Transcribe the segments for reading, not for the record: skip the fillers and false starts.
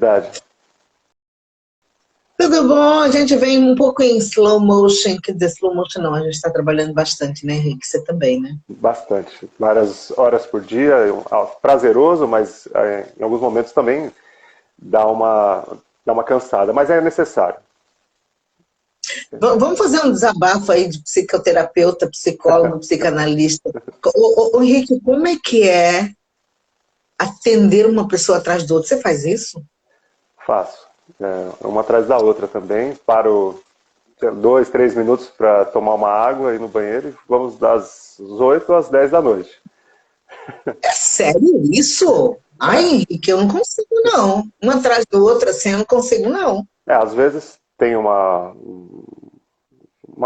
Verdade. Tudo bom? A gente vem um pouco em slow motion, quer dizer, slow motion não, a gente está trabalhando bastante, né, Henrique? Você também, né? Bastante. Várias horas por dia, prazeroso, mas em alguns momentos também dá uma cansada, mas é necessário. Vamos fazer um desabafo aí de psicoterapeuta, psicólogo, psicanalista. Ô, Henrique, como é atender uma pessoa atrás do outro? Você faz isso? Faço. Uma atrás da outra também. Paro 2, 3 minutos para tomar uma água e ir no banheiro e vamos das 8 às 10 da noite. É sério isso? Ai, É. Henrique, eu não consigo, não. Uma atrás do outro, assim, eu não consigo, não. Às vezes tem uma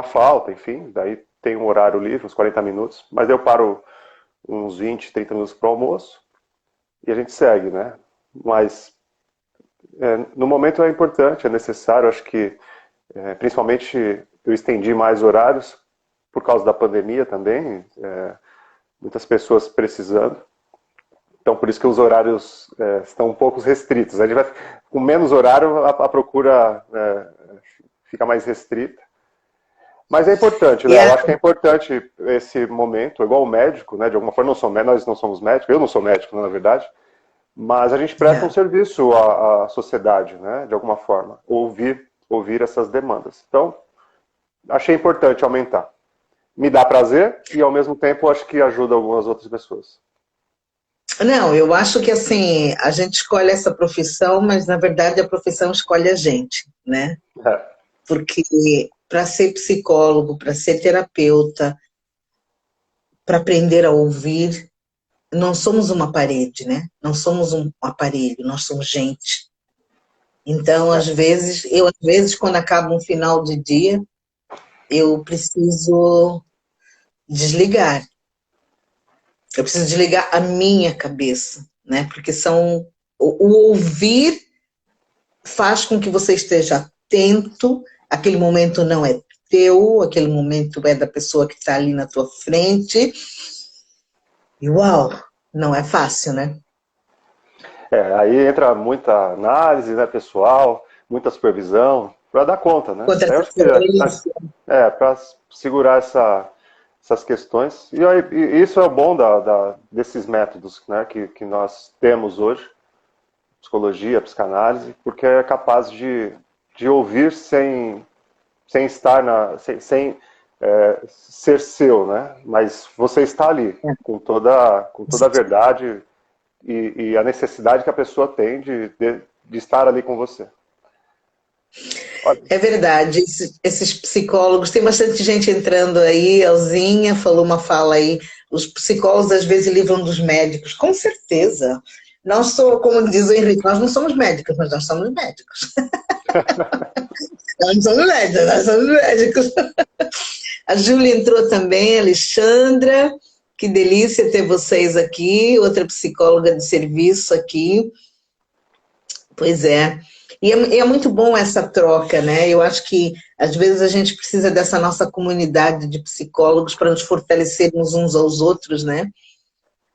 falta, enfim, daí tem um horário livre, uns 40 minutos, mas eu paro uns 20, 30 minutos para o almoço e a gente segue, né? Mas no momento é importante, é necessário, acho que principalmente eu estendi mais horários por causa da pandemia também, muitas pessoas precisando. Então, por isso que os horários estão um pouco restritos. A gente vai, com menos horário, a procura fica mais restrita. Mas é importante, E Léo. Eu acho que é importante esse momento, igual o médico, né? De alguma forma, nós não somos médicos, eu não sou médico, na verdade, mas a gente presta um serviço à sociedade, né? De alguma forma, ouvir essas demandas. Então, achei importante aumentar. Me dá prazer e, ao mesmo tempo, acho que ajuda algumas outras pessoas. Não, eu acho que assim, a gente escolhe essa profissão, mas na verdade a profissão escolhe a gente, né? É, Porque para ser psicólogo, para ser terapeuta, para aprender a ouvir, não somos uma parede, né? Não somos um aparelho, nós somos gente. Então, às vezes, quando acaba um final de dia, eu preciso desligar. Eu preciso desligar a minha cabeça, né? Porque o ouvir faz com que você esteja atento, aquele momento não é teu, aquele momento é da pessoa que está ali na tua frente. E uau, não é fácil, né? aí entra muita análise, né, pessoal, muita supervisão, para dar conta, né? Contra Eu essa acho que violência. para segurar essas questões. E isso é o bom desses métodos, né, que nós temos hoje, psicologia, psicanálise, porque é capaz de ouvir sem estar sem ser seu, né? Mas você está ali com toda a verdade e a necessidade que a pessoa tem de estar ali com você. Olha, É verdade, esses psicólogos, tem bastante gente entrando aí, Elzinha falou uma fala aí, os psicólogos às vezes livram dos médicos, com certeza. Como diz o Henrique, nós não somos médicos, mas nós somos médicos. Nós não somos médicos, nós somos médicos. A Júlia entrou também, a Alexandra, que delícia ter vocês aqui, outra psicóloga de serviço aqui. Pois é. E é muito bom essa troca, né? Eu acho que às vezes a gente precisa dessa nossa comunidade de psicólogos para nos fortalecermos uns aos outros, né? o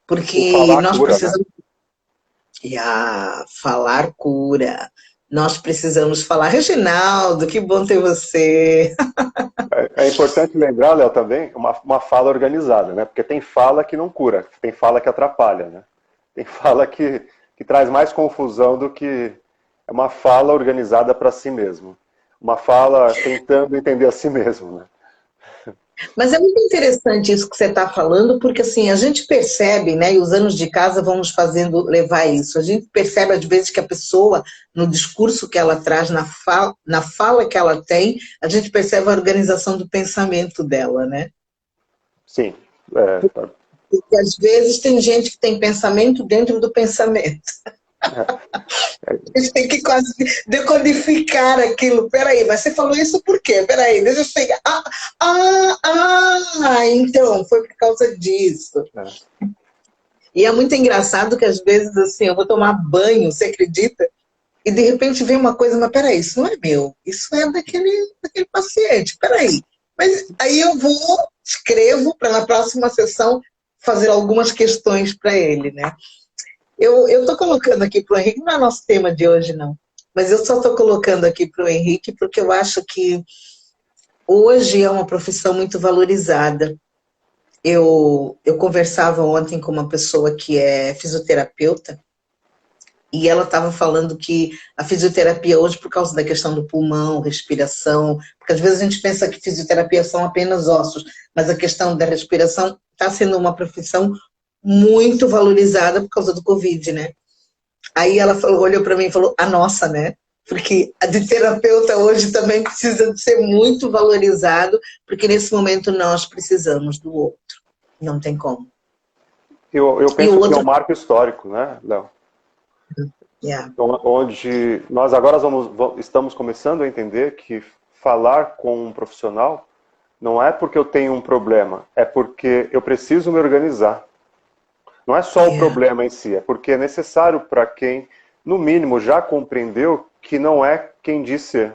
Porque falar nós cura, né? precisamos falar cura. Nós precisamos falar, Reginaldo, que bom ter você. É importante lembrar, Léo, também, uma fala organizada, né? Porque tem fala que não cura, tem fala que atrapalha, né? Tem fala que traz mais confusão do que é uma fala organizada para si mesmo. Uma fala tentando entender a si mesmo, né? Mas é muito interessante isso que você está falando, porque assim, a gente percebe, né, e os anos de casa vão nos fazendo levar isso, a gente percebe às vezes que a pessoa, no discurso que ela traz, na fala que ela tem, a gente percebe a organização do pensamento dela, né? Sim. Porque às vezes tem gente que tem pensamento dentro do pensamento. A gente tem que quase decodificar aquilo. Peraí, mas você falou isso por quê? Peraí, deixa eu chegar. Então, foi por causa disso. E é muito engraçado que às vezes, assim, eu vou tomar banho, você acredita? E de repente vem uma coisa, mas peraí, isso não é meu, isso é daquele paciente, peraí. Mas aí eu vou, escrevo para na próxima sessão fazer algumas questões para ele, né? Eu estou colocando aqui para o Henrique, não é nosso tema de hoje, não. Mas eu só estou colocando aqui para o Henrique porque eu acho que hoje é uma profissão muito valorizada. Eu conversava ontem com uma pessoa que é fisioterapeuta e ela estava falando que a fisioterapia hoje, por causa da questão do pulmão, respiração, porque às vezes a gente pensa que fisioterapia são apenas ossos, mas a questão da respiração está sendo uma profissão muito valorizada por causa do Covid, né? Aí ela falou, olhou para mim e falou, a nossa, né? Porque a de terapeuta hoje também precisa de ser muito valorizado, porque nesse momento nós precisamos do outro. Não tem como. Eu E o penso que é um outro... marco histórico, né, Léo? Yeah. Onde nós agora estamos começando a entender que falar com um profissional não é porque eu tenho um problema, é porque eu preciso me organizar. Não é só o problema em si, é porque é necessário para quem, no mínimo, já compreendeu que não é quem diz ser.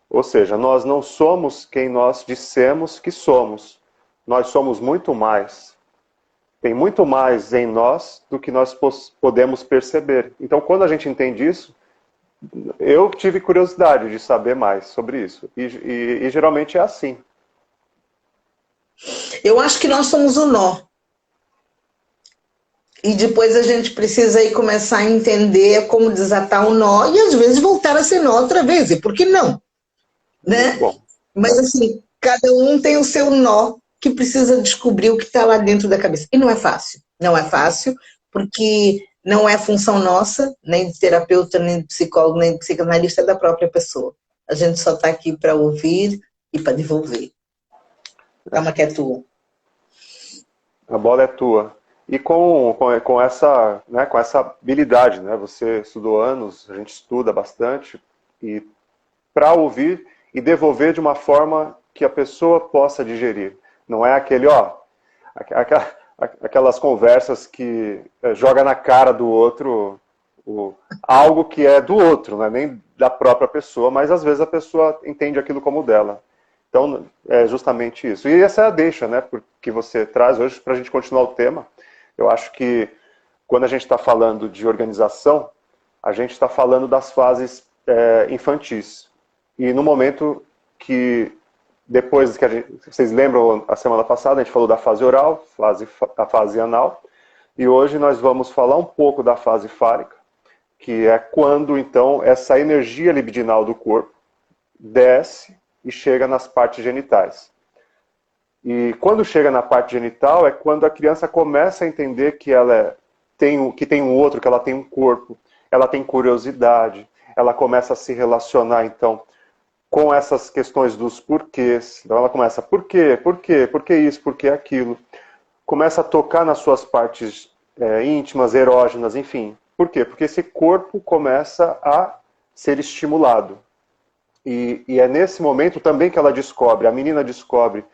Ou seja, nós não somos quem nós dissemos que somos. Nós somos muito mais. Tem muito mais em nós do que nós podemos perceber. Então, quando a gente entende isso, eu tive curiosidade de saber mais sobre isso. E geralmente é assim. Eu acho que nós somos o nó. E depois a gente precisa aí começar a entender como desatar o nó e às vezes voltar a ser nó outra vez. E por que não? Né? Bom. Mas assim, cada um tem o seu nó que precisa descobrir o que está lá dentro da cabeça. E não é fácil. Não é fácil, porque não é função nossa, nem de terapeuta, nem de psicólogo, nem de psicanalista, é da própria pessoa. A gente só está aqui para ouvir e para devolver. Calma que é tua. A bola é tua. E com essa, né, com essa habilidade, né? Você estudou anos, a gente estuda bastante, e para ouvir e devolver de uma forma que a pessoa possa digerir. Não é aquele, aquelas conversas que joga na cara do outro algo que é do outro, não é nem da própria pessoa, mas às vezes a pessoa entende aquilo como dela. Então, é justamente isso. E essa é a deixa, né, que você traz hoje para a gente continuar o tema. Eu acho que quando a gente está falando de organização, a gente está falando das fases infantis. E no momento que, depois que vocês lembram, a semana passada a gente falou da fase oral, a fase anal, e hoje nós vamos falar um pouco da fase fálica, que é quando, então, essa energia libidinal do corpo desce e chega nas partes genitais. E quando chega na parte genital é quando a criança começa a entender que ela tem um outro, que ela tem um corpo, ela tem curiosidade, ela começa a se relacionar, então, com essas questões dos porquês. Então ela começa, por quê? Por quê? Por que isso? Por que aquilo? Começa a tocar nas suas partes íntimas, erógenas, enfim. Por quê? Porque esse corpo começa a ser estimulado. E é nesse momento também que ela descobre, a menina descobre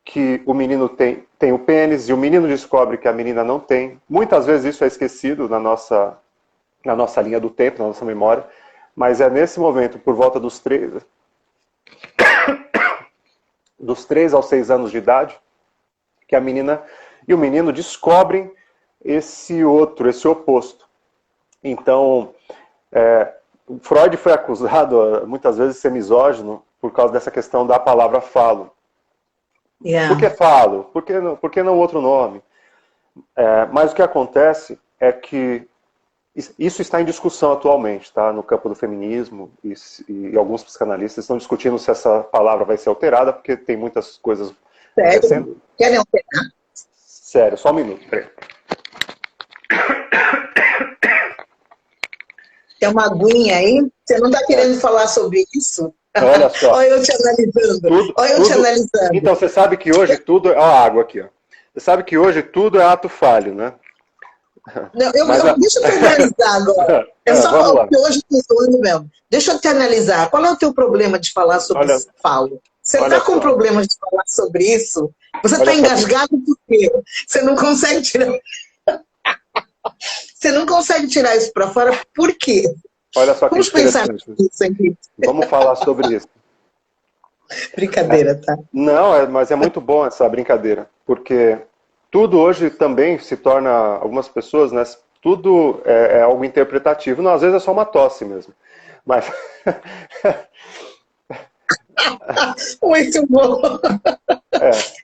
que o menino tem o pênis e o menino descobre que a menina não tem. Muitas vezes isso é esquecido na nossa linha do tempo, na nossa memória, mas é nesse momento, por volta dos 3 aos 6 anos de idade, que a menina e o menino descobrem esse outro, esse oposto. Então, Freud foi acusado muitas vezes de ser misógino por causa dessa questão da palavra falo. Por que falo? Por que não outro nome? Mas o que acontece é que isso está em discussão atualmente, tá? No campo do feminismo, e alguns psicanalistas estão discutindo se essa palavra vai ser alterada, porque tem muitas coisas acontecendo. Sério? Querem alterar? Sério, só um minuto, peraí. Tem uma aguinha aí? Você não está querendo falar sobre isso? Olha só. Olha eu te analisando. Olha eu te analisando. Então, você sabe que hoje tudo... Olha a água aqui, ó. Você sabe que hoje tudo é ato falho, né? Não, deixa eu te analisar agora. É só porque hoje eu estou falando mesmo. Deixa eu te analisar. Qual é o teu problema de falar sobre isso? Falo. Você está com problema de falar sobre isso? Você está engasgado por quê? Você não consegue tirar... Você não consegue tirar isso para fora por quê? Olha só que Vamos pensar nisso, Henrique. Vamos falar sobre isso. Brincadeira, tá? Não, mas é muito bom essa brincadeira, porque tudo hoje também se torna, algumas pessoas, né, tudo é algo interpretativo. Não, às vezes é só uma tosse mesmo. Mas Muito bom.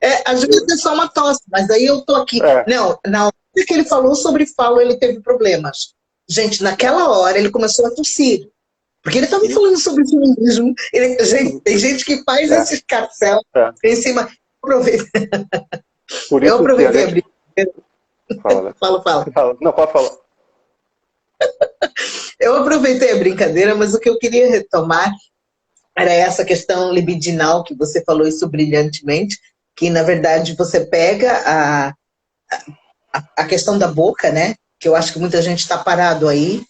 é, Às vezes é só uma tosse, mas aí eu tô aqui. é, Não, na hora que ele falou sobre falo, ele teve problemas. Gente, naquela hora ele começou a tossir. Porque ele estava falando sobre feminismo. Gente, tem gente que faz é, esse escarcel é. em cima. Por Eu isso que a aproveitei a gente brincadeira. fala, né? Fala. Não, pode falar. Eu aproveitei a brincadeira, mas o que eu queria retomar era essa questão libidinal que você falou isso brilhantemente, que na verdade você pega a questão da boca, né? Que eu acho que muita gente está parado aí,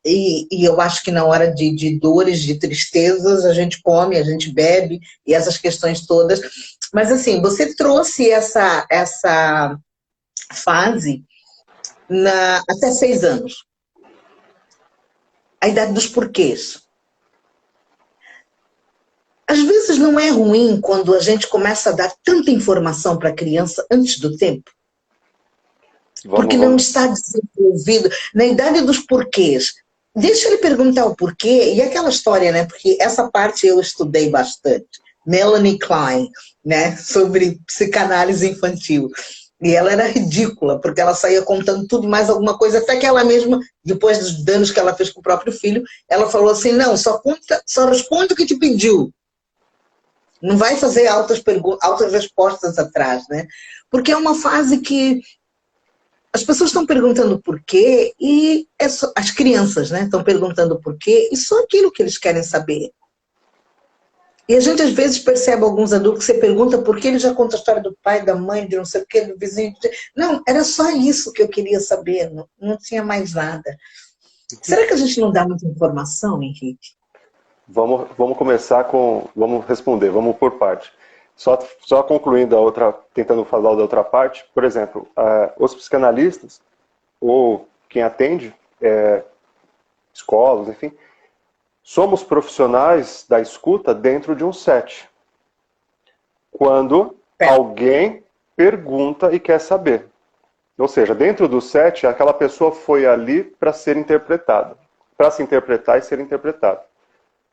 e eu acho que na hora de dores, de tristezas, a gente come, a gente bebe, e essas questões todas. Mas assim, você trouxe essa fase até 6 anos, a idade dos porquês. Às vezes não é ruim quando a gente começa a dar tanta informação para a criança antes do tempo, porque não Vamos. está desenvolvido na idade dos porquês. Deixa ele perguntar o porquê, e aquela história, né? Porque essa parte eu estudei bastante. Melanie Klein, né? Sobre psicanálise infantil. E ela era ridícula, porque ela saía contando tudo e mais alguma coisa, até que ela mesma, depois dos danos que ela fez com o próprio filho, ela falou assim, não, só responde o que te pediu. Não vai fazer altas respostas atrás, né? Porque é uma fase que as pessoas estão perguntando por quê e as crianças, né, estão perguntando por quê e só aquilo que eles querem saber. E a gente às vezes percebe alguns adultos que você pergunta por que ele já conta a história do pai, da mãe, de não sei o quê, do vizinho. Não, era só isso que eu queria saber, não tinha mais nada. Será que a gente não dá muita informação, Henrique? Vamos começar com. Vamos responder, vamos por parte. Só concluindo a outra, tentando falar da outra parte, por exemplo, os psicanalistas, ou quem atende, escolas, enfim, somos profissionais da escuta dentro de um set. Quando alguém pergunta e quer saber. Ou seja, dentro do set, aquela pessoa foi ali para ser interpretada, para se interpretar e ser interpretada.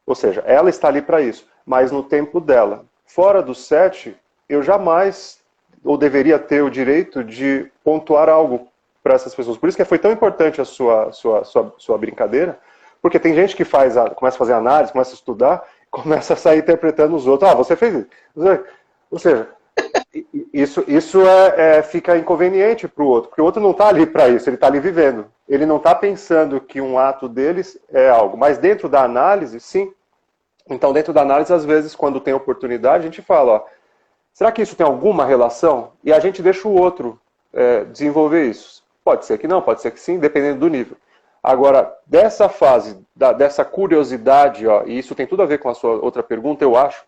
Ou seja, ela está ali para isso, mas no tempo dela. Fora do set, eu jamais, ou deveria ter o direito de pontuar algo para essas pessoas. Por isso que foi tão importante a sua brincadeira, porque tem gente que começa a fazer análise, começa a estudar, começa a sair interpretando os outros. Ah, você fez isso. Ou seja, isso fica inconveniente para o outro, porque o outro não está ali para isso, ele está ali vivendo. Ele não está pensando que um ato deles é algo, mas dentro da análise, sim. Então, dentro da análise, às vezes, quando tem oportunidade, a gente fala, ó, será que isso tem alguma relação? E a gente deixa o outro desenvolver isso. Pode ser que não, pode ser que sim, dependendo do nível. Agora, dessa fase, dessa curiosidade, ó, e isso tem tudo a ver com a sua outra pergunta, eu acho,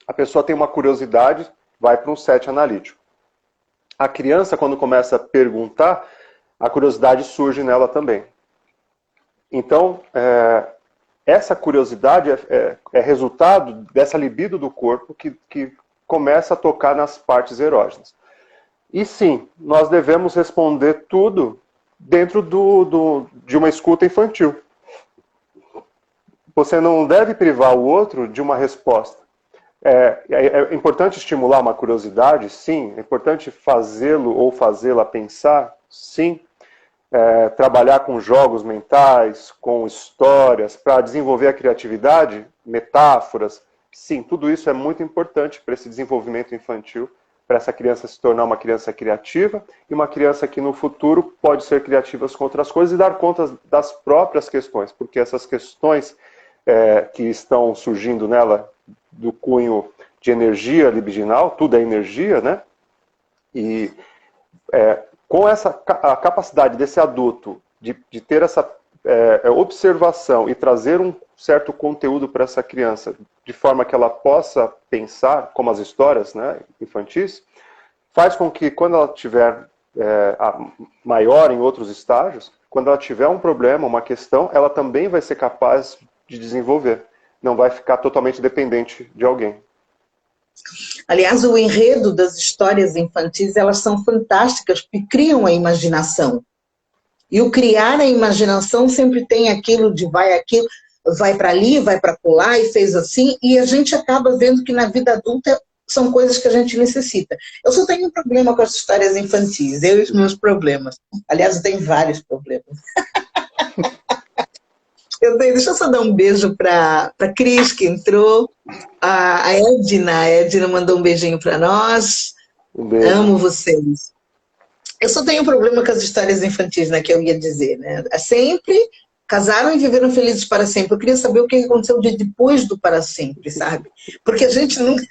a pessoa tem uma curiosidade, vai para um set analítico. A criança, quando começa a perguntar, a curiosidade surge nela também. Então, essa curiosidade é resultado dessa libido do corpo que começa a tocar nas partes erógenas. E sim, nós devemos responder tudo dentro de uma escuta infantil. Você não deve privar o outro de uma resposta. É importante estimular uma curiosidade, sim. É importante fazê-lo ou fazê-la pensar, sim. Trabalhar com jogos mentais, com histórias, para desenvolver a criatividade, metáforas, sim, tudo isso é muito importante para esse desenvolvimento infantil, para essa criança se tornar uma criança criativa e uma criança que no futuro pode ser criativa com outras coisas e dar conta das próprias questões, porque essas questões que estão surgindo nela do cunho de energia libidinal, tudo é energia, né? E com a capacidade desse adulto de ter essa observação e trazer um certo conteúdo para essa criança, de forma que ela possa pensar, como as histórias, né, infantis, faz com que quando ela tiver maior em outros estágios, quando ela tiver um problema, uma questão, ela também vai ser capaz de desenvolver. Não vai ficar totalmente dependente de alguém. Aliás, o enredo das histórias infantis, elas são fantásticas, porque criam a imaginação. E o criar a imaginação sempre tem aquilo de vai aquilo, vai para ali, vai para colar e fez assim, e a gente acaba vendo que na vida adulta são coisas que a gente necessita. Eu só tenho um problema com as histórias infantis, eu e os meus problemas. Aliás, eu tenho vários problemas. Deixa eu só dar um beijo para a Cris, que entrou. A Edna mandou um beijinho para nós. Um beijo. Amo vocês. Eu só tenho um problema com as histórias infantis, né, que eu ia dizer, né? Sempre casaram e viveram felizes para sempre. Eu queria saber o que aconteceu o dia depois do para sempre, sabe? Porque a gente nunca...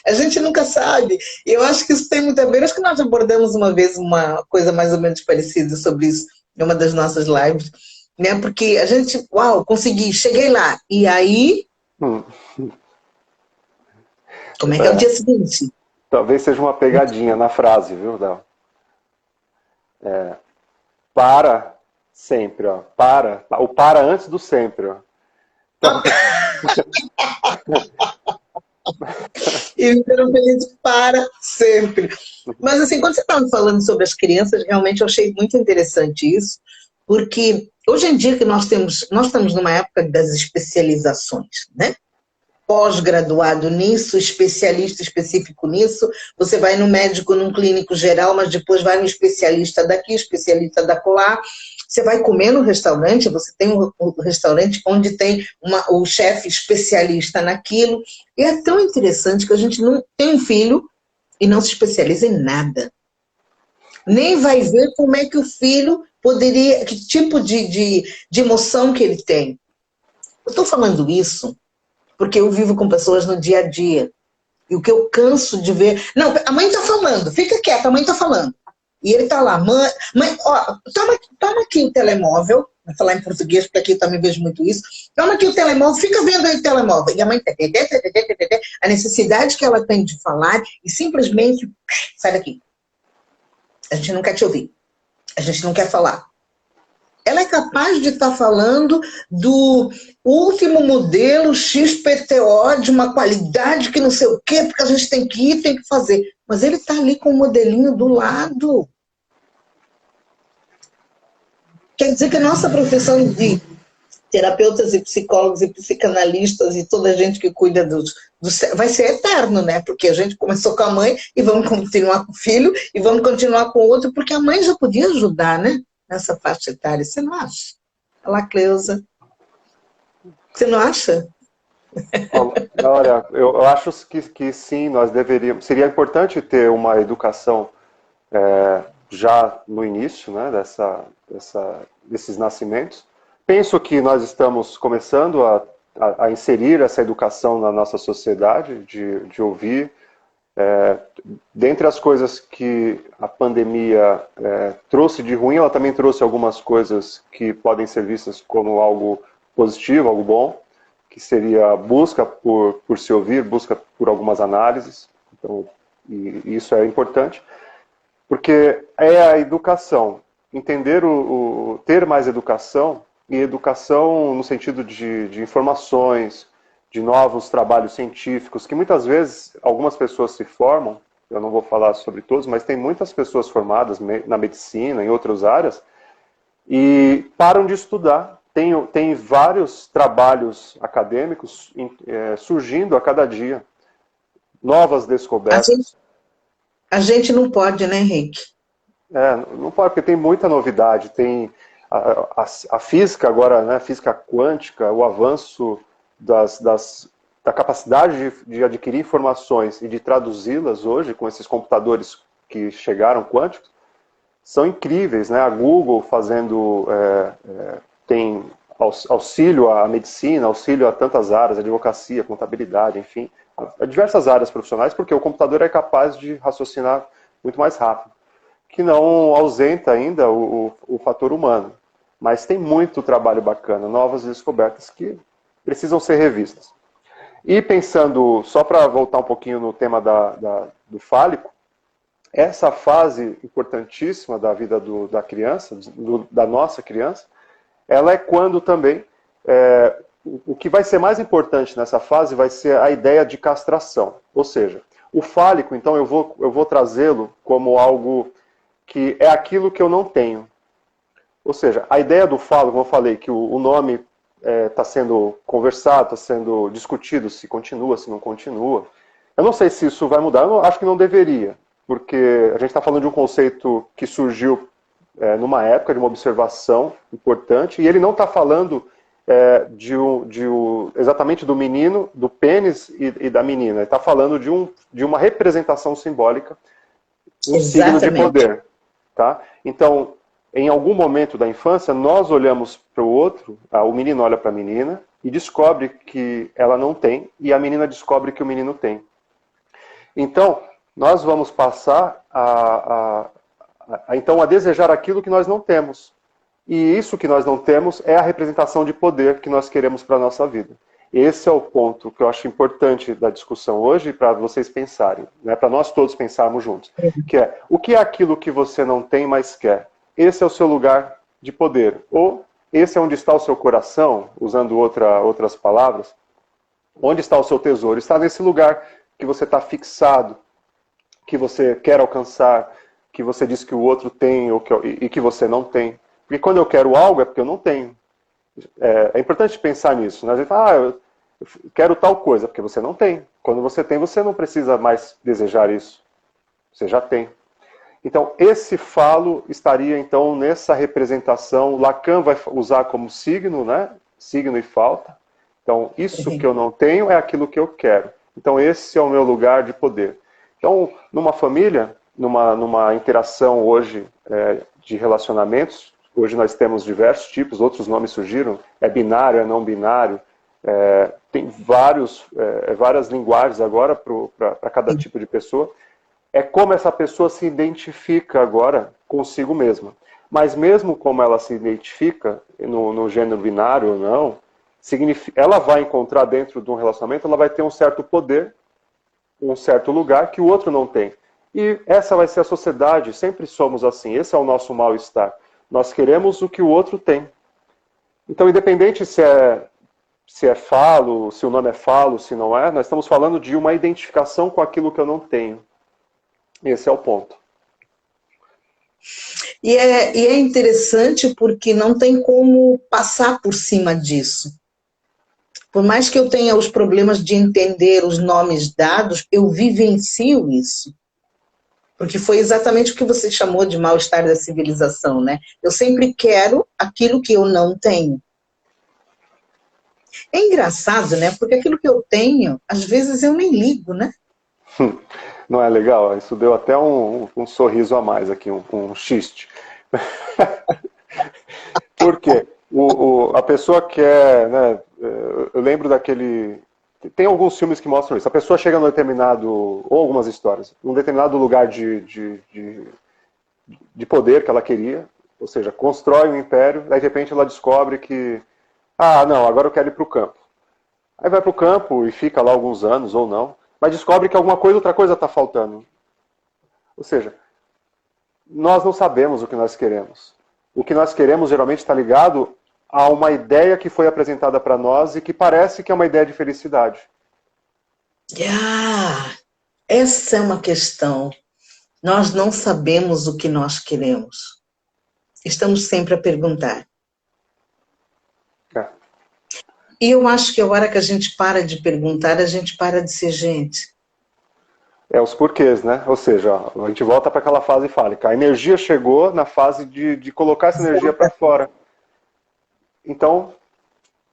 a gente nunca sabe. E eu acho que isso tem muito a ver. Acho que nós abordamos uma vez uma coisa mais ou menos parecida sobre isso em uma das nossas lives, né? Porque a gente, uau, consegui, cheguei lá. E aí, como é que é o dia seguinte? Talvez seja uma pegadinha na frase, viu, Dal? Para sempre, ó. O para antes do sempre, ó. Então... E viveram felizes para sempre. Mas assim, quando você estava falando sobre as crianças, realmente eu achei muito interessante isso, porque hoje em dia que nós estamos numa época das especializações, né? Pós-graduado nisso, especialista específico nisso, você vai no médico, num clínico geral, mas depois vai no especialista daqui, especialista da colar. Você vai comer no restaurante, você tem um restaurante onde tem o chefe especialista naquilo. E é tão interessante que a gente não tem um filho e não se especializa em nada. Nem vai ver como é que o filho poderia, que tipo de emoção que ele tem. Eu estou falando isso porque eu vivo com pessoas no dia a dia. E o que eu canso de ver... Não, a mãe está falando, fica quieta, a mãe está falando. E ele está lá, mãe, ó, toma aqui o telemóvel, vou falar em português, porque aqui eu também vejo muito isso. Toma aqui o telemóvel, fica vendo aí o telemóvel. E a mãe... A necessidade que ela tem de falar e simplesmente... Sai daqui. A gente não quer te ouvir. A gente não quer falar. Ela é capaz de estar falando do último modelo XPTO de uma qualidade que não sei o quê, porque a gente tem que ir, tem que fazer. Mas ele está ali com o modelinho do lado. Quer dizer que a nossa profissão de terapeutas e psicólogos e psicanalistas e toda a gente que cuida vai ser eterno, né? Porque a gente começou com a mãe e vamos continuar com o filho e vamos continuar com o outro, porque a mãe já podia ajudar, né? Nessa faixa etária, você não acha? Olha lá, Cleusa. Você não acha? Olha, eu acho que sim, nós deveríamos... Seria importante ter uma educação já no início, né, desses nascimentos. Penso que nós estamos começando a inserir essa educação na nossa sociedade, de ouvir. Dentre as coisas que a pandemia trouxe de ruim, ela também trouxe algumas coisas que podem ser vistas como algo positivo, algo bom, que seria a busca por se ouvir, busca por algumas análises. Então, e isso é importante, porque é a educação, entender ter mais educação, e educação no sentido de informações, de novos trabalhos científicos, que muitas vezes algumas pessoas se formam, eu não vou falar sobre todos, mas tem muitas pessoas formadas na medicina, em outras áreas, e param de estudar. Tem vários trabalhos acadêmicos surgindo a cada dia, novas descobertas. A gente não pode, né, Henrique? Não pode, porque tem muita novidade, tem a física agora, né, física quântica, o avanço da capacidade de adquirir informações e de traduzi-las hoje com esses computadores que chegaram quânticos, são incríveis, né? A Google fazendo, tem auxílio à medicina, auxílio a tantas áreas, advocacia, contabilidade, enfim, a diversas áreas profissionais, porque o computador é capaz de raciocinar muito mais rápido, que não ausenta ainda o fator humano. Mas tem muito trabalho bacana, novas descobertas que precisam ser revistas. E pensando, só para voltar um pouquinho no tema do fálico, essa fase importantíssima da vida da criança, da nossa criança, ela é quando também, o que vai ser mais importante nessa fase vai ser a ideia de castração. Ou seja, o fálico, então eu vou trazê-lo como algo que é aquilo que eu não tenho. Ou seja, a ideia do falo, como eu falei, que o nome está sendo conversado, está sendo discutido, se continua, se não continua. Eu não sei se isso vai mudar, eu acho que não deveria, porque a gente está falando de um conceito que surgiu numa época de uma observação importante, e ele não está falando exatamente do menino, do pênis e da menina. Ele está falando de uma representação simbólica, um signo de poder. Tá? Então, em algum momento da infância, nós olhamos para o outro, o menino olha para a menina e descobre que ela não tem, e a menina descobre que o menino tem. Então, nós vamos passar então, a desejar aquilo que nós não temos. E isso que nós não temos é a representação de poder que nós queremos para a nossa vida. Esse é o ponto que eu acho importante da discussão hoje, para vocês pensarem, né, para nós todos pensarmos juntos, que é, o que é aquilo que você não tem, mas quer? Esse é o seu lugar de poder. Ou esse é onde está o seu coração, usando outras palavras. Onde está o seu tesouro? Está nesse lugar que você está fixado, que você quer alcançar, que você diz que o outro tem e que você não tem. Porque quando eu quero algo é porque eu não tenho. É importante pensar nisso. Né? A gente fala, eu quero tal coisa, porque você não tem. Quando você tem, você não precisa mais desejar isso. Você já tem. Então, esse falo estaria, então, nessa representação. Lacan vai usar como signo, né? Signo e falta. Então, isso que eu não tenho é aquilo que eu quero. Então, esse é o meu lugar de poder. Então, numa família, numa interação hoje de relacionamentos, hoje nós temos diversos tipos, outros nomes surgiram, é binário, é não binário, tem várias linguagens agora para cada tipo de pessoa. É como essa pessoa se identifica agora consigo mesma. Mas mesmo como ela se identifica no gênero binário ou não, ela vai encontrar dentro de um relacionamento, ela vai ter um certo poder, um certo lugar que o outro não tem. E essa vai ser a sociedade, sempre somos assim, esse é o nosso mal-estar. Nós queremos o que o outro tem. Então, independente se é falo, se o nome é falo, se não é, nós estamos falando de uma identificação com aquilo que eu não tenho. Esse é o ponto. E é interessante porque não tem como passar por cima disso. Por mais que eu tenha os problemas de entender os nomes dados, eu vivencio isso. Porque foi exatamente o que você chamou de mal-estar da civilização, né? Eu sempre quero aquilo que eu não tenho. É engraçado, né? Porque aquilo que eu tenho, às vezes eu nem ligo, né? Não é legal? Isso deu até um sorriso a mais aqui, um xiste. Por quê? A pessoa quer, né, eu lembro daquele... Tem alguns filmes que mostram isso. A pessoa chega num determinado, ou algumas histórias, num determinado lugar de poder que ela queria, ou seja, constrói um império, daí de repente ela descobre que, não, agora eu quero ir para o campo. Aí vai para o campo e fica lá alguns anos, ou não, mas descobre que outra coisa está faltando. Ou seja, nós não sabemos o que nós queremos. O que nós queremos geralmente está ligado a uma ideia que foi apresentada para nós e que parece que é uma ideia de felicidade. Essa é uma questão. Nós não sabemos o que nós queremos. Estamos sempre a perguntar. E eu acho que a hora que a gente para de perguntar, a gente para de ser gente. Os porquês, né? Ou seja, a gente volta para aquela fase fálica. A energia chegou na fase de colocar essa energia para fora. Então,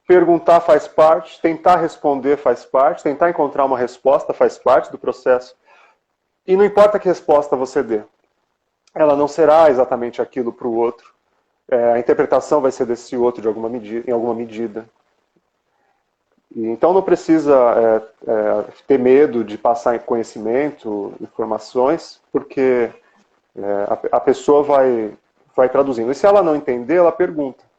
perguntar faz parte, tentar responder faz parte, tentar encontrar uma resposta faz parte do processo. E não importa que resposta você dê. Ela não será exatamente aquilo para o outro. A interpretação vai ser desse outro em alguma medida. Então não precisa ter medo de passar conhecimento, informações, porque a pessoa vai traduzindo. E se ela não entender, ela pergunta.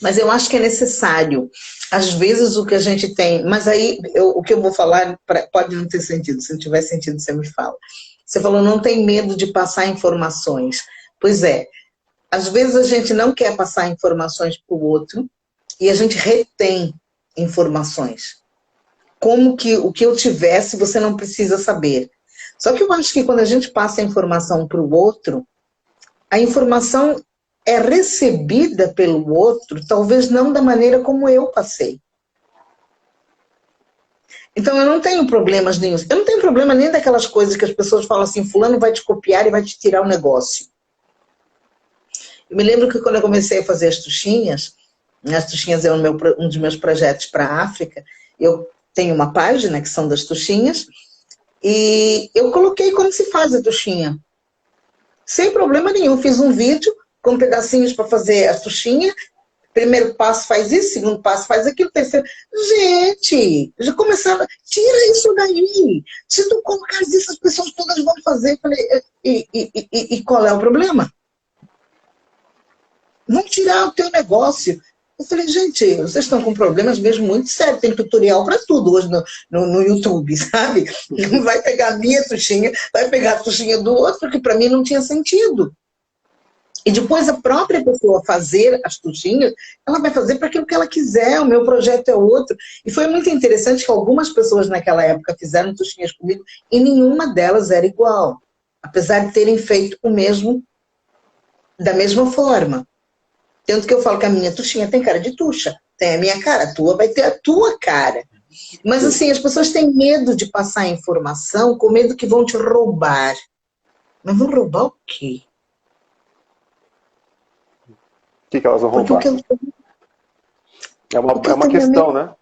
Mas eu acho que é necessário. Às vezes o que a gente tem... Mas aí, o que eu vou falar pode não ter sentido. Se não tiver sentido, você me fala. Você falou, não tem medo de passar informações. Pois é. Às vezes a gente não quer passar informações para o outro e a gente retém informações. Como que o que eu tivesse, você não precisa saber. Só que eu acho que quando a gente passa a informação para o outro, a informação é recebida pelo outro, talvez não da maneira como eu passei. Então eu não tenho problemas nenhum. Eu não tenho problema nem daquelas coisas que as pessoas falam assim, fulano vai te copiar e vai te tirar o negócio. Eu me lembro que quando eu comecei a fazer as tuchinhas é um dos meus projetos para a África, eu tenho uma página que são das tuchinhas, e eu coloquei como se faz a tuchinha. Sem problema nenhum, fiz um vídeo com pedacinhos para fazer a tuchinha. Primeiro passo faz isso, segundo passo faz aquilo, terceiro... Gente, já começaram... Tira isso daí. Se tu colocar isso, as pessoas todas vão fazer. Eu falei, e qual é o problema? Vão tirar o teu negócio. Eu falei, gente, vocês estão com problemas mesmo muito sérios. Tem tutorial para tudo hoje no YouTube, sabe? Vai pegar a minha tuchinha, vai pegar a tuchinha do outro, porque para mim não tinha sentido. E depois a própria pessoa fazer as tuchinhas, ela vai fazer para aquilo que ela quiser, o meu projeto é outro. E foi muito interessante que algumas pessoas naquela época fizeram tuchinhas comigo e nenhuma delas era igual. Apesar de terem feito o mesmo, da mesma forma. Tanto que eu falo que a minha tuchinha tem cara de tucha. Tem a minha cara, a tua vai ter a tua cara. Mas assim, as pessoas têm medo de passar a informação com medo que vão te roubar. Mas vão roubar o quê? O que elas vão Porque roubar? É uma questão, né?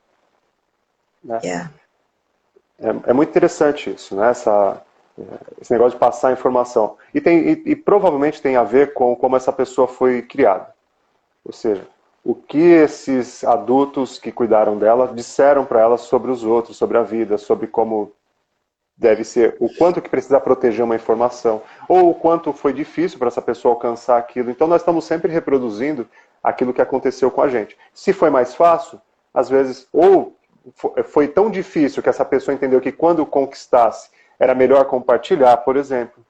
Yeah. É muito interessante isso, né? Esse negócio de passar informação. E provavelmente tem a ver com como essa pessoa foi criada. Ou seja, o que esses adultos que cuidaram dela disseram para ela sobre os outros, sobre a vida, sobre como deve ser, o quanto que precisa proteger uma informação, ou o quanto foi difícil para essa pessoa alcançar aquilo. Então nós estamos sempre reproduzindo aquilo que aconteceu com a gente. Se foi mais fácil, às vezes, ou foi tão difícil que essa pessoa entendeu que quando conquistasse era melhor compartilhar, por exemplo.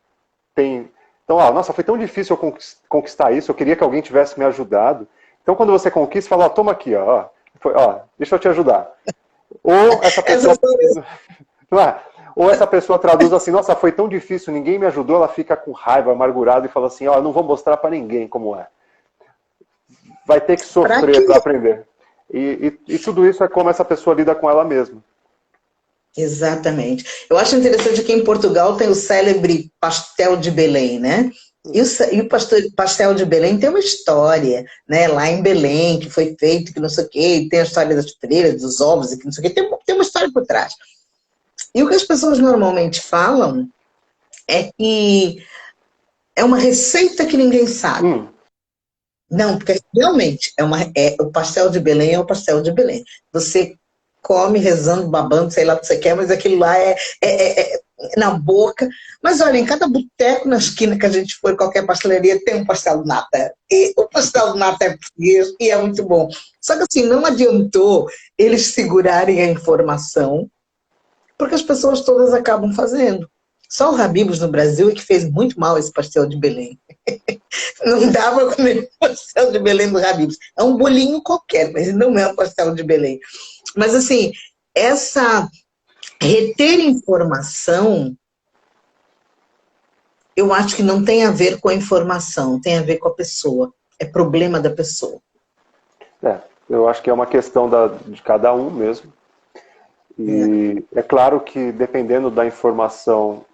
Então, nossa, foi tão difícil eu conquistar isso, eu queria que alguém tivesse me ajudado. Então quando você conquista, fala, toma aqui, deixa eu te ajudar. Ou essa pessoa... Não é? Ou essa pessoa traduz assim, nossa, foi tão difícil, ninguém me ajudou, ela fica com raiva, amargurada e fala assim, não vou mostrar para ninguém como é. Vai ter que sofrer para aprender. E tudo isso é como essa pessoa lida com ela mesma. Exatamente. Eu acho interessante que em Portugal tem o célebre pastel de Belém, né? E o pastel de Belém tem uma história, né? Lá em Belém, que foi feito, que não sei o quê, tem a história das freiras, dos ovos, e que não sei o quê, tem uma história por trás. E o que as pessoas normalmente falam é que é uma receita que ninguém sabe. Não, porque realmente o pastel de Belém é o pastel de Belém. Você come rezando, babando, sei lá o que você quer, mas aquilo lá é na boca. Mas olha, em cada boteco na esquina que a gente for, qualquer pastelaria, tem um pastel de nata. E o pastel de nata é português e é muito bom. Só que assim, não adiantou eles segurarem a informação, porque as pessoas todas acabam fazendo. Só o Habib's no Brasil é que fez muito mal esse pastel de Belém. Não dá para comer o pastel de Belém do Habib's. É um bolinho qualquer, mas não é o pastel de Belém. Mas assim, reter informação, eu acho que não tem a ver com a informação, tem a ver com a pessoa. É problema da pessoa. Eu acho que é uma questão de cada um mesmo. E é claro que dependendo da informação,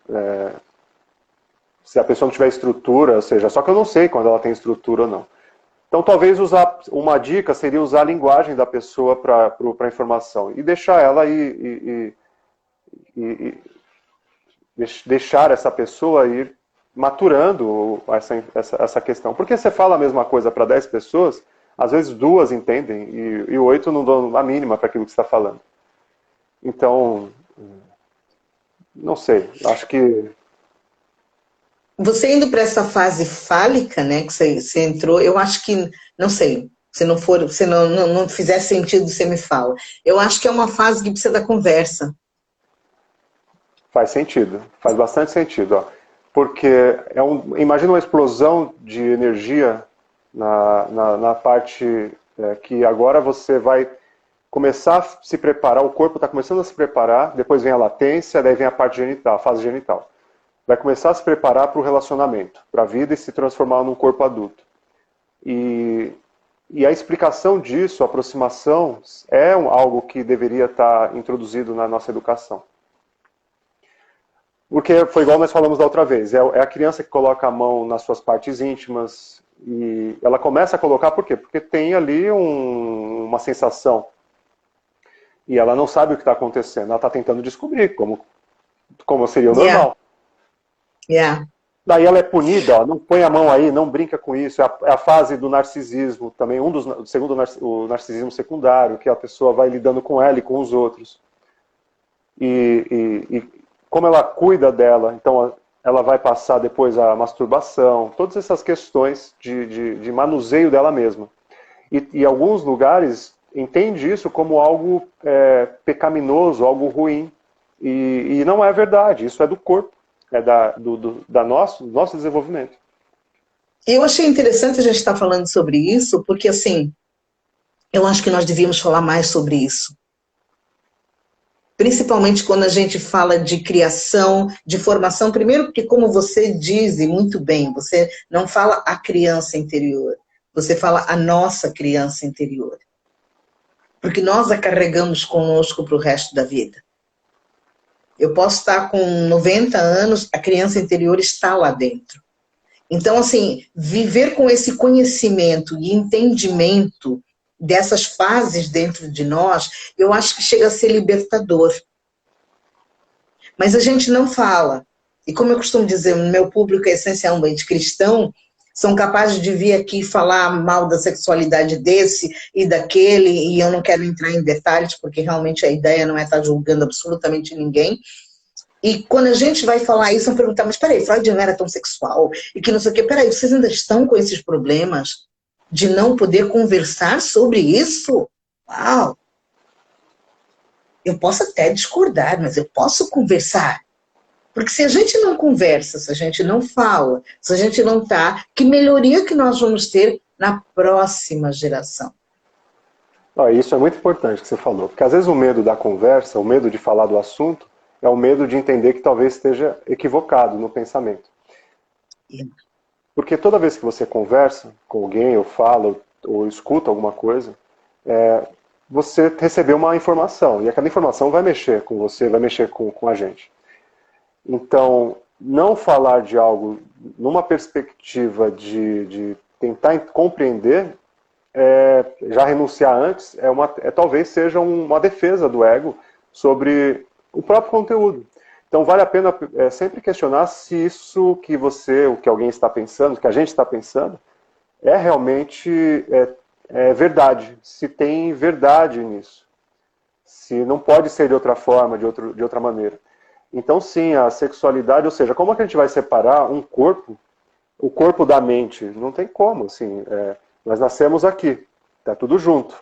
se a pessoa não tiver estrutura, ou seja, só que eu não sei quando ela tem estrutura ou não. Então talvez uma dica seria usar a linguagem da pessoa para a informação e deixar ela deixar essa pessoa ir maturando essa questão. Porque você fala a mesma coisa para 10 pessoas, às vezes 2 entendem e 8 não dão a mínima para aquilo que você está falando. Então, não sei, acho que... Você indo para essa fase fálica, né, que você entrou, eu acho que, não sei, se não fizer sentido, você me fala. Eu acho que é uma fase que precisa da conversa. Faz sentido, faz bastante sentido. Ó. Porque imagina uma explosão de energia na parte que agora você vai começar a se preparar, o corpo está começando a se preparar, depois vem a latência, daí vem a parte genital, a fase genital. vai começar a se preparar para o relacionamento, para a vida e se transformar num corpo adulto. E a explicação disso, a aproximação, é algo que deveria estar introduzido na nossa educação. Porque foi igual nós falamos da outra vez, é a criança que coloca a mão nas suas partes íntimas, e ela começa a colocar por quê? Porque tem ali uma sensação, e ela não sabe o que está acontecendo, ela está tentando descobrir como seria o normal. Yeah. Daí ela é punida, ó, não põe a mão aí, não brinca com isso. É a fase do narcisismo também, segundo o narcisismo secundário, que a pessoa vai lidando com ela e com os outros. E como ela cuida dela, então ela vai passar depois a masturbação, todas essas questões de manuseio dela mesma. E alguns lugares entendem isso como algo pecaminoso, algo ruim. E não é verdade, isso é do corpo. Do nosso desenvolvimento. Eu achei interessante a gente estar falando sobre isso, porque, assim, eu acho que nós devíamos falar mais sobre isso. Principalmente quando a gente fala de criação, de formação. Primeiro, porque, como você diz, e muito bem, você não fala a criança interior, você fala a nossa criança interior. Porque nós a carregamos conosco para o resto da vida. Eu posso estar com 90 anos, a criança interior está lá dentro. Então, assim, viver com esse conhecimento e entendimento dessas fases dentro de nós, eu acho que chega a ser libertador. Mas a gente não fala. E como eu costumo dizer, o meu público é essencialmente cristão, são capazes de vir aqui falar mal da sexualidade desse e daquele, e eu não quero entrar em detalhes, porque realmente a ideia não é estar julgando absolutamente ninguém. E quando a gente vai falar isso, vão perguntar, mas peraí, Freud não era tão sexual, e que não sei o quê, peraí, vocês ainda estão com esses problemas de não poder conversar sobre isso? Uau! Eu posso até discordar, mas eu posso conversar. Porque se a gente não conversa, se a gente não fala, se a gente não tá, que melhoria que nós vamos ter na próxima geração? Isso é muito importante que você falou, porque às vezes o medo da conversa, o medo de falar do assunto, é o medo de entender que talvez esteja equivocado no pensamento. Porque toda vez que você conversa com alguém, ou fala, ou escuta alguma coisa, você recebeu uma informação, e aquela informação vai mexer com você, vai mexer com a gente. Então, não falar de algo numa perspectiva de tentar compreender, já renunciar antes, talvez seja uma defesa do ego sobre o próprio conteúdo. Então, vale a pena sempre questionar se isso que o que alguém está pensando, que a gente está pensando, é realmente verdade, se tem verdade nisso, se não pode ser de outra forma, de outra maneira. Então, sim, a sexualidade, ou seja, como é que a gente vai separar o corpo da mente? Não tem como, assim, nós nascemos aqui, está tudo junto.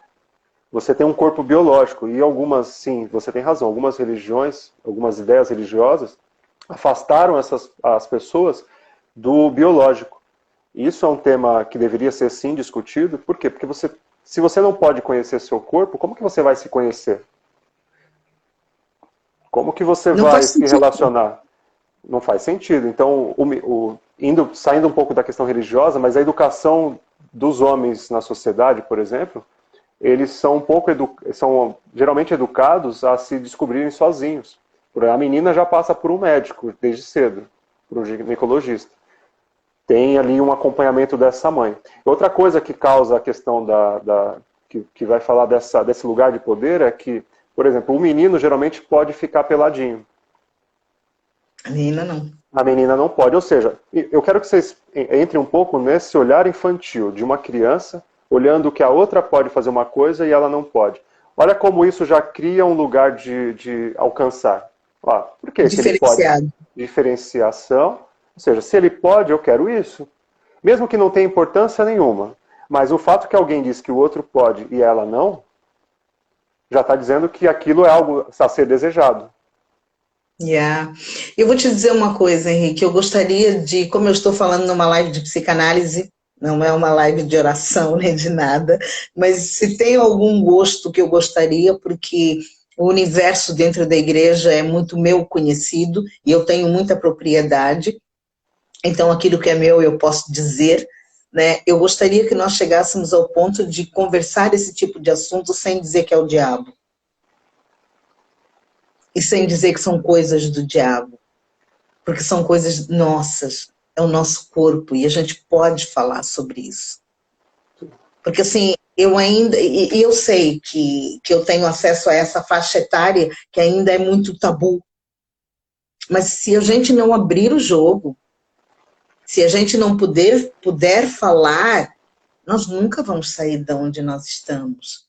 Você tem um corpo biológico, e algumas, sim, você tem razão, algumas religiões, algumas ideias religiosas afastaram as pessoas do biológico. E isso é um tema que deveria ser, sim, discutido. Por quê? Porque se você não pode conhecer seu corpo, como que você vai se conhecer? Como que você vai se relacionar? Não faz sentido. Então, saindo um pouco da questão religiosa, mas a educação dos homens na sociedade, por exemplo, eles são são geralmente educados a se descobrirem sozinhos. A menina já passa por um médico desde cedo, por um ginecologista. Tem ali um acompanhamento dessa mãe. Outra coisa que causa a questão que vai falar desse lugar de poder é que, por exemplo, o menino geralmente pode ficar peladinho. A menina não. A menina não pode. Ou seja, eu quero que vocês entrem um pouco nesse olhar infantil de uma criança olhando que a outra pode fazer uma coisa e ela não pode. Olha como isso já cria um lugar de alcançar. Por que ele pode? Diferenciação. Ou seja, se ele pode, eu quero isso. Mesmo que não tenha importância nenhuma. Mas o fato que alguém diz que o outro pode e ela não, já está dizendo que aquilo é algo a ser desejado. Eu vou te dizer uma coisa, Henrique. Eu gostaria como eu estou falando numa live de psicanálise, não é uma live de oração nem de nada, mas se tem algum gosto que eu gostaria, porque o universo dentro da igreja é muito meu conhecido e eu tenho muita propriedade, então aquilo que é meu eu posso dizer, né? Eu gostaria que nós chegássemos ao ponto de conversar esse tipo de assunto sem dizer que é o diabo. E sem dizer que são coisas do diabo. Porque são coisas nossas, é o nosso corpo, e a gente pode falar sobre isso. Porque assim, eu ainda, e eu sei que eu tenho acesso a essa faixa etária que ainda é muito tabu. Mas se a gente não abrir o jogo, se a gente não puder falar, nós nunca vamos sair de onde nós estamos.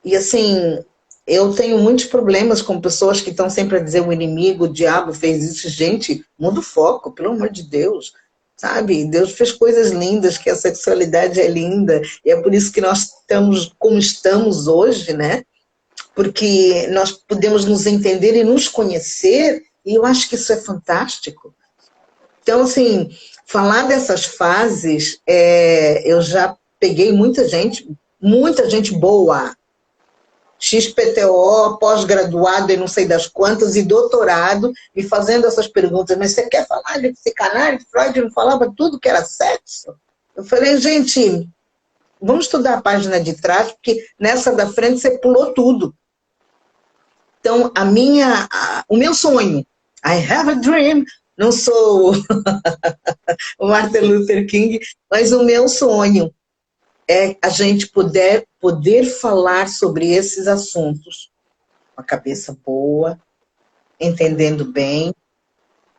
E assim, eu tenho muitos problemas com pessoas que estão sempre a dizer o inimigo, o diabo fez isso. Gente, muda o foco, pelo amor de Deus. Sabe? Deus fez coisas lindas, que a sexualidade é linda. E é por isso que nós estamos como estamos hoje, né? Porque nós podemos nos entender e nos conhecer, e eu acho que isso é fantástico. Então, assim, falar dessas fases, eu já peguei muita gente boa, XPTO, pós-graduado e não sei das quantas, e doutorado, me fazendo essas perguntas. Mas você quer falar de psicanálise? Freud não falava tudo que era sexo? Eu falei, gente, vamos estudar a página de trás, porque nessa da frente você pulou tudo. Então, o meu sonho, I have a dream, não sou o Martin Luther King, mas o meu sonho é a gente poder falar sobre esses assuntos com a cabeça boa, entendendo bem.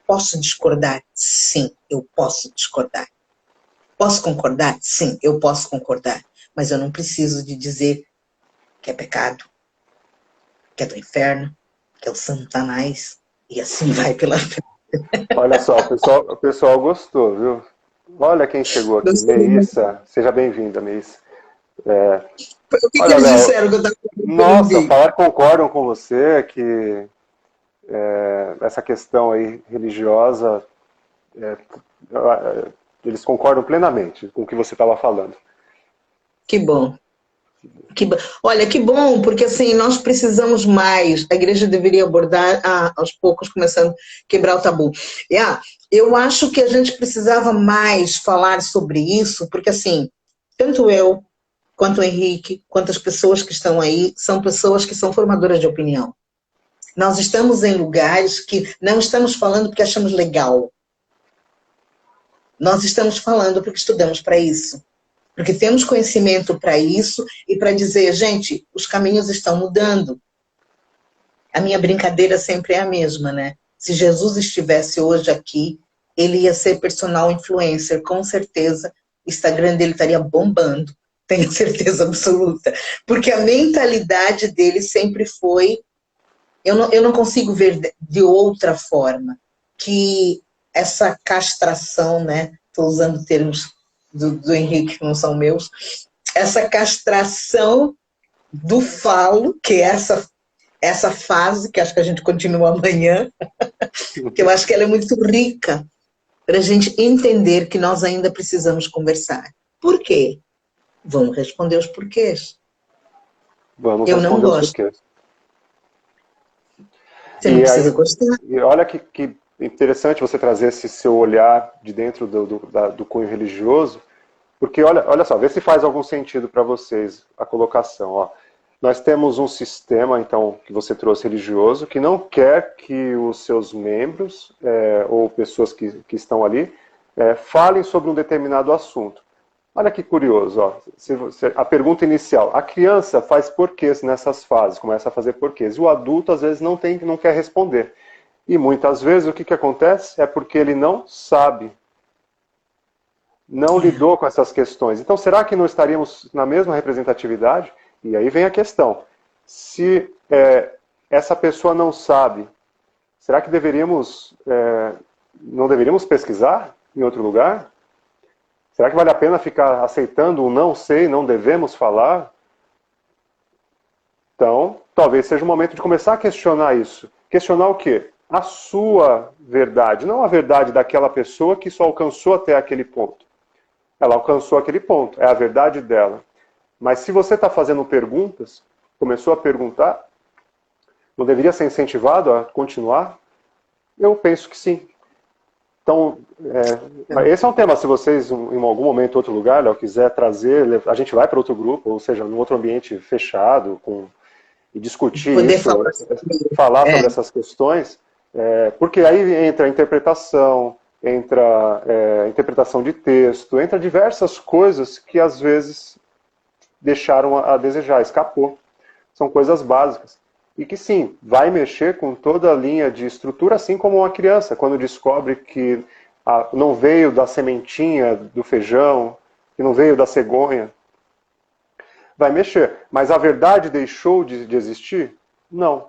Posso discordar? Sim, eu posso discordar. Posso concordar? Sim, eu posso concordar. Mas eu não preciso de dizer que é pecado, que é do inferno, que é o Satanás, e assim vai pela vida. Olha só, o pessoal gostou, viu? Olha quem chegou aqui, Meissa. Seja bem-vinda, Meissa. O que Olha, eles Léo, disseram que eu estava nossa, ouvindo? falar concordam com você que essa questão aí religiosa, é, eles concordam plenamente com o que você estava falando. Que bom. Olha, que bom, porque assim, nós precisamos mais, a igreja deveria abordar aos poucos, começando a quebrar o tabu. Eu acho que a gente precisava mais falar sobre isso, porque assim, tanto eu, quanto o Henrique, quanto as pessoas que estão aí, são pessoas que são formadoras de opinião. Nós estamos em lugares que não estamos falando porque achamos legal. Nós estamos falando porque estudamos para isso. Porque temos conhecimento para isso e para dizer, gente, os caminhos estão mudando. A minha brincadeira sempre é a mesma, né? Se Jesus estivesse hoje aqui, ele ia ser personal influencer, com certeza. O Instagram dele estaria bombando, tenho certeza absoluta. Porque a mentalidade dele sempre foi... Eu não consigo ver de outra forma que essa castração, né? Estou usando termos do Henrique, que não são meus, essa castração do falo, que é essa fase, que acho que a gente continua amanhã, que eu acho que ela é muito rica, para a gente entender que nós ainda precisamos conversar. Por quê? Vamos responder os porquês. Vamos Eu não responder os gosto. porquês. Você não precisa gostar. E olha que interessante você trazer esse seu olhar de dentro do cunho religioso, porque olha só, vê se faz algum sentido para vocês a colocação. Ó. Nós temos um sistema, então, que você trouxe religioso, que não quer que os seus membros ou pessoas que estão ali falem sobre um determinado assunto. Olha que curioso, ó. A pergunta inicial, a criança faz porquês nessas fases, começa a fazer porquês, e o adulto às vezes não quer responder. E muitas vezes o que acontece é porque ele não sabe, não lidou com essas questões. Então será que não estaríamos na mesma representatividade? E aí vem a questão, se essa pessoa não sabe, será que não deveríamos pesquisar em outro lugar? Será que vale a pena ficar aceitando o não sei, não devemos falar? Então, talvez seja o momento de começar a questionar isso. Questionar o quê? A sua verdade, não a verdade daquela pessoa que só alcançou até aquele ponto. Ela alcançou aquele ponto, é a verdade dela. Mas se você está fazendo perguntas, começou a perguntar, não deveria ser incentivado a continuar? Eu penso que sim. Então, esse é um tema, se vocês em algum momento, outro lugar, Léo, quiser trazer, a gente vai para outro grupo, ou seja, num outro ambiente fechado, e discutir Poder isso, falar falar sobre essas questões, porque aí entra a interpretação, entra a interpretação de texto, entra diversas coisas que às vezes deixaram a desejar, escapou. São coisas básicas. E que sim, vai mexer com toda a linha de estrutura, assim como uma criança, quando descobre que não veio da sementinha do feijão, que não veio da cegonha. Vai mexer. Mas a verdade deixou de existir? Não.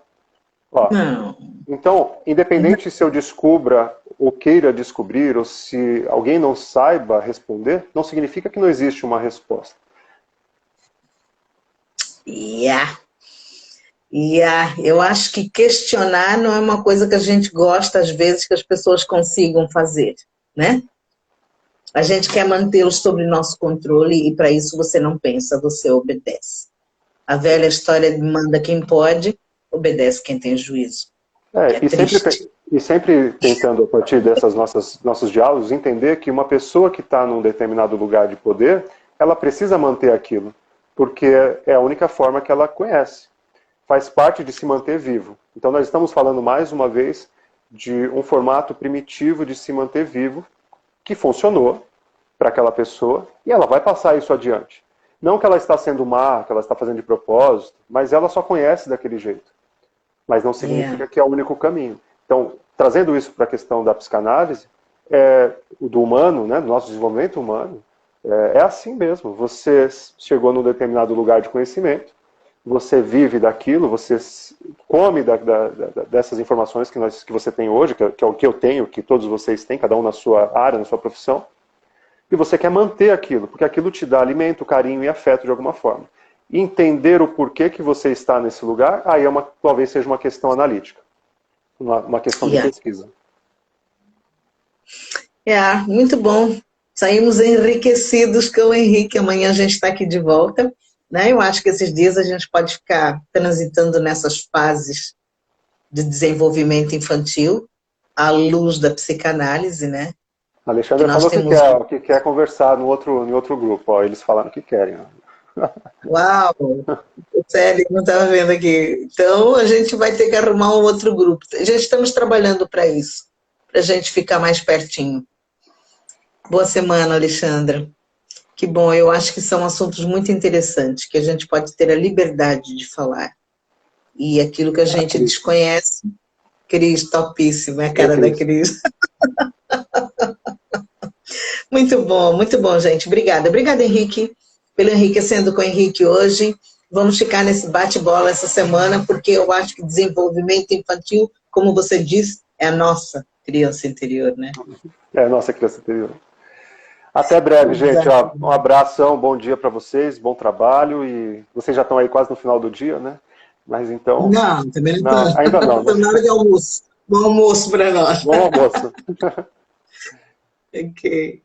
Ó, não. então, independente se eu descubra ou queira descobrir, ou se alguém não saiba responder, não significa que não existe uma resposta. Eu acho que questionar não é uma coisa que a gente gosta, às vezes, que as pessoas consigam fazer, né? A gente quer mantê-los sob nosso controle e para isso você não pensa, você obedece. A velha história de manda quem pode, obedece quem tem juízo. É triste. E sempre tentando, a partir dessas nossos diálogos, entender que uma pessoa que está num determinado lugar de poder, ela precisa manter aquilo, porque é a única forma que ela conhece. Faz parte de se manter vivo. Então nós estamos falando mais uma vez de um formato primitivo de se manter vivo, que funcionou para aquela pessoa, e ela vai passar isso adiante. Não que ela está sendo má, que ela está fazendo de propósito, mas ela só conhece daquele jeito. Mas não significa que é o único caminho. Então, trazendo isso para a questão da psicanálise, do humano, né, do nosso desenvolvimento humano, é assim mesmo. Você chegou num determinado lugar de conhecimento, você vive daquilo, você come dessas informações que você tem hoje, que é o que eu tenho, que todos vocês têm, cada um na sua área, na sua profissão, e você quer manter aquilo, porque aquilo te dá alimento, carinho e afeto de alguma forma. E entender o porquê que você está nesse lugar, aí talvez seja uma questão analítica, uma questão de pesquisa. Muito bom. Saímos enriquecidos com o Henrique. Amanhã a gente está aqui de volta. Né? Eu acho que esses dias a gente pode ficar transitando nessas fases de desenvolvimento infantil à luz da psicanálise, né? A Alexandra falou que quer conversar em outro grupo. Ó, eles falaram que querem. Ó. Uau! Sério, não estava vendo aqui. Então a gente vai ter que arrumar um outro grupo. Já estamos trabalhando para isso, para a gente ficar mais pertinho. Boa semana, Alexandra. Que bom, eu acho que são assuntos muito interessantes, que a gente pode ter a liberdade de falar. E aquilo que a gente desconhece, Cris, topíssimo, é a cara da Cris. Muito bom, gente. Obrigada. Obrigada, Henrique, pelo enriquecendo com o Henrique hoje. Vamos ficar nesse bate-bola essa semana, porque eu acho que desenvolvimento infantil, como você disse, é a nossa criança interior, né? É a nossa criança interior. Até breve, gente. Ó, um abração, bom dia para vocês, bom trabalho. E vocês já estão aí quase no final do dia, né? Mas então... Não, também não está. Ainda não. Estou na hora de almoço. Bom almoço para nós. Bom almoço. Ok.